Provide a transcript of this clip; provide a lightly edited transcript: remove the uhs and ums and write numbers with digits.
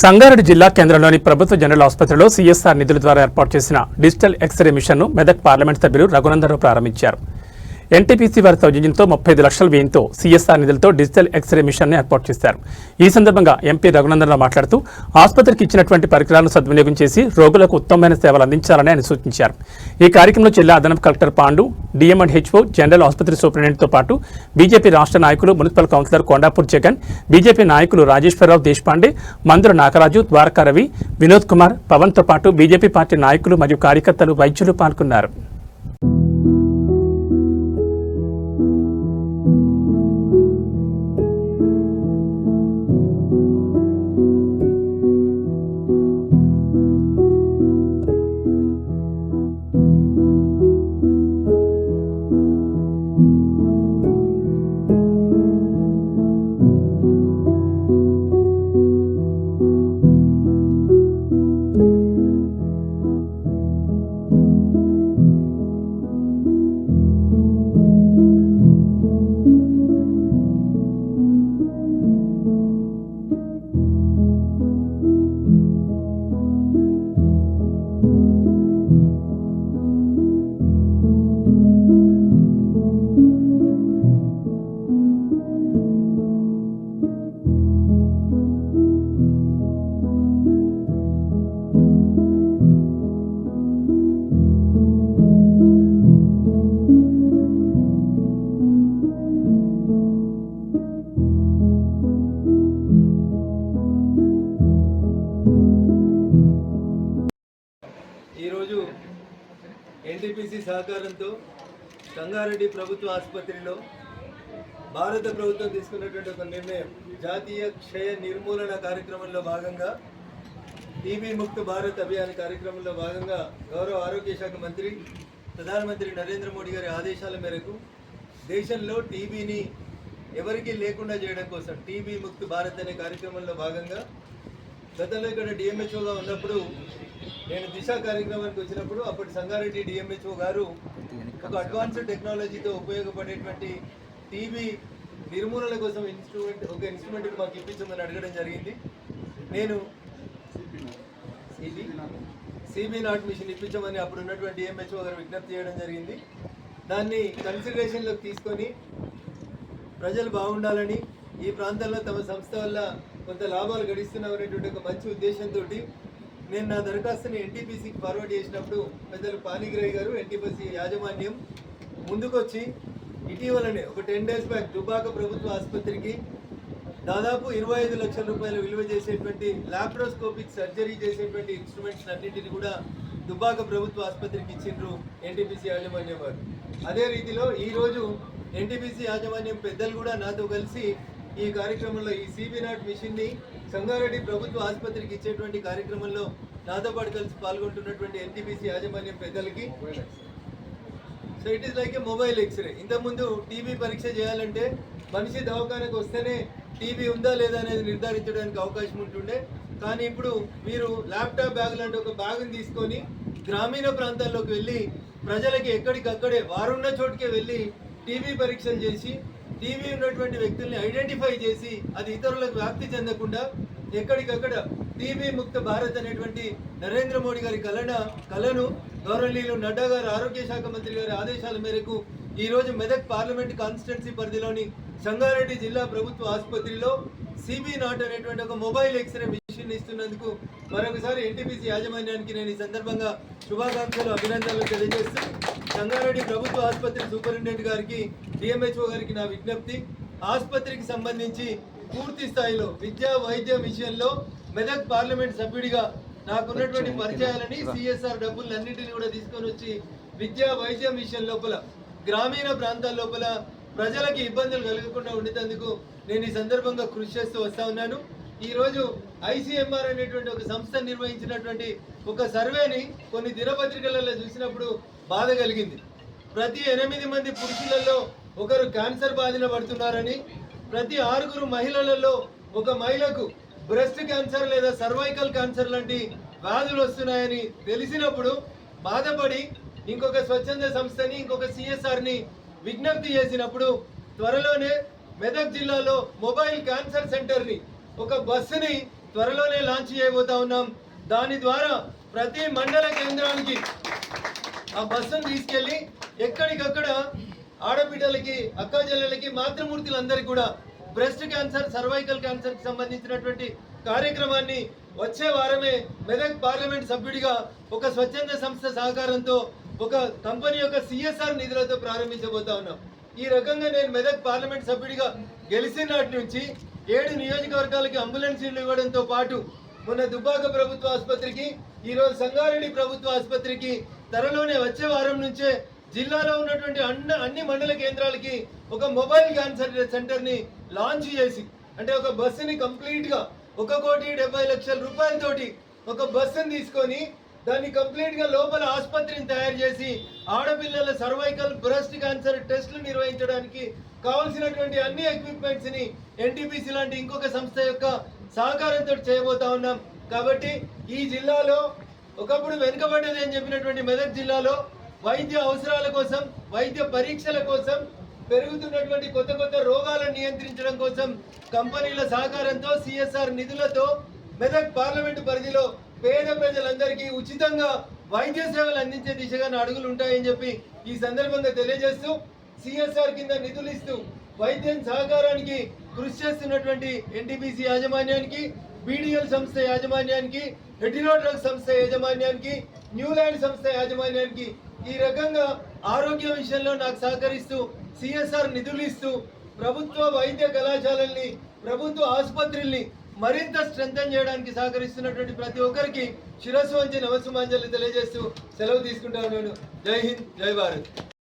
సంగారెడ్డి జిల్లా కేంద్రంలోని ప్రభుత్వ జనరల్ ఆసుపత్రిలో సీఎస్ఆర్ నిధుల ద్వారా ఏర్పాటు చేసిన డిజిటల్ ఎక్స్రే మిషన్ను మెదక్ పార్లమెంట్ సభ్యులు రఘునందనరావు ప్రారంభించారు. ఎన్టీపీసీ వారి సౌజన్యంతో 35 లక్షల వ్యయంతో సీఎస్ఆర్ నిధులతో డిజిటల్ ఎక్స్రే మిషన్ను ఏర్పాటు చేశారు. ఈ సందర్భంగా ఎంపీ రఘునందనరావు మాట్లాడుతూ ఆసుపత్రికి ఇచ్చినటువంటి పరికరాలను సద్వినియోగం చేసి రోగులకు ఉత్తమమైన సేవలు అందించాలని ఆయన సూచించారు. ఈ కార్యక్రమంలో జిల్లా అదనపు కలెక్టర్ పాండు, డిఎం&హెచ్ఓ, జనరల్ ఆసుపత్రి సూపరింటెండెంట్తో పాటు బీజేపీ రాష్ట్ర నాయకులు, municipal councillor Kondapur Jagan, BJP నాయకులు రాజేశ్వరరావు దేశపాండే, మంత్రులు నాగరాజు, ద్వారకా రవి, వినోద్ కుమార్, పవన్తో పాటు బీజేపీ పార్టీ నాయకులు మరియు కార్యకర్తలు, వైద్యులు పాల్గొన్నారు. ఈరోజు ఎన్టీపీసీ సహకారంతో సంగారెడ్డి ప్రభుత్వ ఆసుపత్రిలో భారత ప్రభుత్వం తీసుకున్నటువంటి ఒక నిర్ణయం, జాతీయ క్షయ నిర్మూలన కార్యక్రమంలో భాగంగా టీబీ ముక్త భారత్ అభియాన్ కార్యక్రమంలో భాగంగా గౌరవ ఆరోగ్య శాఖ మంత్రి, ప్రధానమంత్రి నరేంద్ర మోడీ గారి ఆదేశాల మేరకు దేశంలో టీబీని ఎవరికీ లేకుండా చేయడం కోసం టీబీ ముక్త భారత్ అనే కార్యక్రమంలో భాగంగా గతంలో ఇక్కడ డిఎంహెచ్ఓగా ఉన్నప్పుడు నేను దిశ కార్యక్రమానికి వచ్చినప్పుడు అప్పటి సంగారెడ్డి డిఎంహెచ్ఓ గారు ఒక అడ్వాన్స్డ్ టెక్నాలజీతో ఉపయోగపడేటువంటి టీబీ నిర్మూలన కోసం ఒక ఇన్స్ట్రుమెంట్ మాకు ఇప్పించమని అడగడం జరిగింది. నేను సిబి నాట్ మిషన్ ఇప్పించమని అప్పుడు ఉన్నటువంటి డిఎంహెచ్ఓ గారు విజ్ఞప్తి చేయడం జరిగింది. దాన్ని కన్సిడరేషన్లోకి తీసుకొని ప్రజలు బాగుండాలని, ఈ ప్రాంతంలో తమ సంస్థ వల్ల కొంత లాభాలు గడిస్తున్నామనేటువంటి ఒక మంచి ఉద్దేశంతో నేను నా దరఖాస్తుని ఎన్టీపీసీకి ఫార్వర్డ్ చేసినప్పుడు పెద్దలు పానిగ్రాహి గారు, ఎన్టీపీసీ యాజమాన్యం ముందుకొచ్చి ఇటీవలనే ఒక 10 days బ్యాక్ దుబ్బాక ప్రభుత్వ ఆసుపత్రికి దాదాపు 25 లక్షల రూపాయలు విలువ చేసేటువంటి లాప్రోస్కోపిక్ సర్జరీ చేసేటువంటి ఇన్స్ట్రుమెంట్స్ అన్నింటినీ కూడా దుబ్బాక ప్రభుత్వ ఆసుపత్రికి ఇచ్చిండ్రు ఎన్టీపీసీ యాజమాన్యం వారు. అదే రీతిలో ఈరోజు ఎన్టీపీసీ యాజమాన్యం పెద్దలు కూడా నాతో కలిసి ఈ కార్యక్రమంలో ఈ సిబి నాట్ మిషన్ని సంగారెడ్డి ప్రభుత్వ ఆసుపత్రికి ఇచ్చేటువంటి కార్యక్రమంలో నాతో పాటు కలిసి పాల్గొంటున్నటువంటి ఎన్టీపీసీ యాజమాన్యం పెద్దలకి, so it is like a mobile x-ray. ఇంతకుముందు టీబీ పరీక్ష చేయాలంటే మనిషి దవాఖానకు వస్తేనే టీబీ ఉందా లేదా అనేది నిర్ధారించడానికి అవకాశం ఉంటుండే. కానీ ఇప్పుడు మీరు ల్యాప్టాప్ బ్యాగ్ లాంటి ఒక బ్యాగ్ని తీసుకొని గ్రామీణ ప్రాంతాల్లోకి వెళ్ళి ప్రజలకి ఎక్కడికక్కడే వారున్న చోటుకే వెళ్ళి టీబీ పరీక్షలు చేసి టీబీ ఉన్నటువంటి వ్యక్తుల్ని ఐడెంటిఫై చేసి అది ఇతరులకు వ్యాప్తి చెందకుండా ఎక్కడికక్కడ టీబీ ముక్త భారత్ అనేటువంటి నరేంద్ర మోడీ గారి కలను గౌరవనీయులు నడ్డా గారు, ఆరోగ్య శాఖ మంత్రి గారి ఆదేశాల మేరకు ఈరోజు మెదక్ పార్లమెంట్ కాన్స్టిట్యున్సీ పరిధిలోని సంగారెడ్డి జిల్లా ప్రభుత్వ ఆసుపత్రిలో సిబి నాట్ అనేటువంటి ఒక మొబైల్ ఎక్స్రే మిషన్ ఇస్తున్నందుకు మరొకసారి ఎన్టీపీసీ యాజమాన్యానికి నేను ఈ సందర్భంగా శుభాకాంక్షలు, అభినందనలు తెలియజేస్తూ సంగారెడ్డి ప్రభుత్వ ఆసుపత్రి సూపరింటెండెంట్ గారికి, డిఎంహెచ్ఓ గారికి నా విజ్ఞప్తి, ఆసుపత్రికి సంబంధించి పూర్తి స్థాయిలో విద్యా వైద్య విషయంలో మెదక్ పార్లమెంట్ సభ్యుడిగా నాకున్నటువంటి పరిచయాలని సిఎస్ఆర్ డబ్బులన్నింటినీ కూడా తీసుకొని వచ్చి విద్యా వైద్య మిషన్ లోపల గ్రామీణ ప్రాంతాల లోపల ప్రజలకి ఇబ్బందులు కలగకుండా ఉండేందుకు నేను ఈ సందర్భంగా కృషి చేస్తూ వస్తా ఉన్నాను. ఈరోజు ఐసీఎంఆర్ అనేటువంటి ఒక సంస్థ నిర్వహించినటువంటి ఒక సర్వేని కొన్ని దినపత్రికలలో చూసినప్పుడు బాధ కలిగింది. ప్రతి 8 మంది పురుషులలో ఒకరు క్యాన్సర్ బాధిన పడుతున్నారని, ప్రతి 6 మహిళలలో ఒక మహిళకు బ్రెస్ట్ క్యాన్సర్ లేదా సర్వైకల్ క్యాన్సర్ లాంటి వ్యాధులు వస్తున్నాయని తెలిసినప్పుడు బాధపడి ఇంకొక స్వచ్ఛంద సంస్థని, ఇంకొక సిఎస్ఆర్ని విజ్ఞప్తి చేసినప్పుడు త్వరలోనే మెదక్ జిల్లాలో మొబైల్ క్యాన్సర్ సెంటర్ని, ఒక బస్సుని త్వరలోనే లాంచ్ చేయబోతా ఉన్నాం. దాని ద్వారా ప్రతి మండల కేంద్రానికి ఆ బస్సును తీసుకెళ్లి ఎక్కడికక్కడ ఆడబిడ్డలకి, అక్క చెల్లెలకి, మాతృమూర్తులందరికీ కూడా బ్రెస్ట్ క్యాన్సర్, సర్వైకల్ క్యాన్సర్ కి సంబంధించినటువంటి కార్యక్రమాన్ని వచ్చే వారమే మెదక్ పార్లమెంట్ సభ్యుడిగా ఒక స్వచ్ఛంద సంస్థ సహకారంతో ఒక కంపెనీ యొక్క సిఎస్ఆర్ నిధులతో ప్రారంభించబోతా ఉన్నాం. ఈ రకంగా నేను మెదక్ పార్లమెంట్ సభ్యుడిగా గెలిచిన నాటి నుంచి 7 నియోజకవర్గాలకి అంబులెన్స్లు ఇవ్వడంతో పాటు మొన్న దుబ్బాక ప్రభుత్వ ఆసుపత్రికి, ఈరోజు సంగారెడ్డి ప్రభుత్వ ఆసుపత్రికి త్వరలోనే వచ్చే వారం నుంచే జిల్లాలో ఉన్నటువంటి అన్ని మండల కేంద్రాలకి ఒక మొబైల్ క్యాన్సర్ సెంటర్ ని లాంచ్ చేసి, అంటే ఒక బస్సుని కంప్లీట్ గా 1,70,00,000 రూపాయలతోటి ఒక బస్సుని తీసుకొని దాన్ని కంప్లీట్ గా లోపల ఆసుపత్రిని తయారు చేసి ఆడపిల్లల సర్వైకల్, బ్రెస్ట్ క్యాన్సర్ టెస్టులు నిర్వహించడానికి కావాల్సినటువంటి అన్ని ఎక్విప్మెంట్స్ ని ఎన్టీపీసీ లాంటి ఇంకొక సంస్థ యొక్క సహకారంతో చేయబోతా ఉన్నాం. కాబట్టి ఈ జిల్లాలో ఒకప్పుడు వెనుకబడ్డది అని చెప్పినటువంటి మెదక్ జిల్లాలో వైద్య అవసరాల కోసం, వైద్య పరీక్షల కోసం, పెరుగుతున్నటువంటి కొత్త కొత్త రోగాలను నియంత్రించడం కోసం కంపెనీల సహకారంతో సిఎస్ఆర్ నిధులతో మెదక్ పార్లమెంటు పరిధిలో పేద ప్రజలందరికీ ఉచితంగా వైద్య సేవలు అందించే దిశగా అడుగులు ఉంటాయని చెప్పి ఈ సందర్భంగా తెలియజేస్తూ, సిఎస్ఆర్ కింద నిధులు ఇస్తూ వైద్యం సహకారానికి కృషి చేస్తున్నటువంటి ఎన్టీపీసీ యాజమాన్యానికి, బీడీఎల్ సంస్థ యాజమాన్యానికి, హెటిరో డ్రగ్ సంస్థ యాజమాన్యానికి, న్యూల్యాండ్ సంస్థ యాజమాన్యానికి ఈ రకంగా ఆరోగ్య విషయంలో నాకు సహకరిస్తూ సిఎస్ఆర్ నిధులు ఇస్తూ ప్రభుత్వ వైద్య కళాశాలల్ని, ప్రభుత్వ ఆసుపత్రుల్ని మరింత స్ట్రెంథన్ చేయడానికి సహకరిస్తున్నటువంటి ప్రతి ఒక్కరికి శిరస్సు వంచి నమస్సుమాంజలి తెలియజేస్తూ సెలవు తీసుకుంటా ఉన్నాను. జై హింద్, జై భారత్.